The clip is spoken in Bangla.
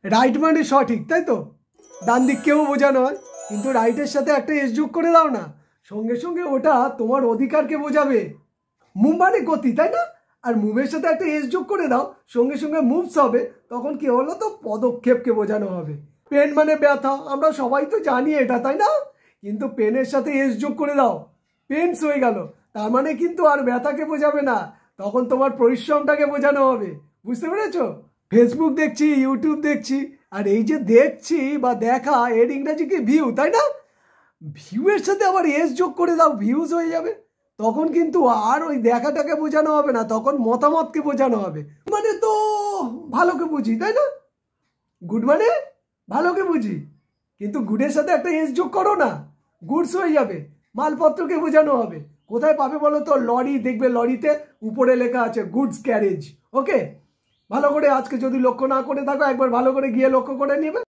রাইট মানে সঠিক, তাই তো? ডান দিককেও বোঝানো হয়, কিন্তু রাইটের সাথে একটা এস যোগ করে দাও না, সঙ্গে সঙ্গে ওটা তোমার অধিকারকে বোঝাবে। মুভ মানে গতি, তাই না? আর মুভের সাথে একটা এস যোগ করে দাও, সঙ্গে সঙ্গে মুভস হবে, তখন কি হলো? তো পদক্ষেপকে বোঝানো হবে। পেন মানে ব্যথা, আমরা সবাই তো জানি এটা, তাই না? কিন্তু পেনের সাথে এস যোগ করে দাও, পেন্স হয়ে গেল, তার মানে কিন্তু আর ব্যথাকে বোঝাবে না, তখন তোমার পরিশ্রমটাকে বোঝানো হবে। বুঝতে পেরেছো? ফেসবুক দেখছি, ইউটিউব দেখছি, আর এই যে দেখছি বা দেখা, এর ইংরাজি কি ভিউ, তাই না? ভিউ এর সাথে আবার এস যোগ করে দাও, ভিউজ হয়ে যাবে, তখন কিন্তু আর ওই দেখাটাকে বোঝানো হবে না, তখন মতামতকে বোঝানো হবে। মানে তো ভালোকে বুঝি, তাই না? গুড মানে ভালোকে বুঝি, কিন্তু গুডের সাথে একটা এস যোগ করো না, গুডস হয়ে যাবে, মালপত্রকে বোঝানো হবে। কোথায় পাবে বলো তো? লরি, দেখবে লরিতে উপরে লেখা আছে গুডস ক্যারেজ। ওকে, ভালো করে আজকে যদি লক্ষ্য না করে থাকো, একবার ভালো করে গিয়ে লক্ষ্য করে নেবে।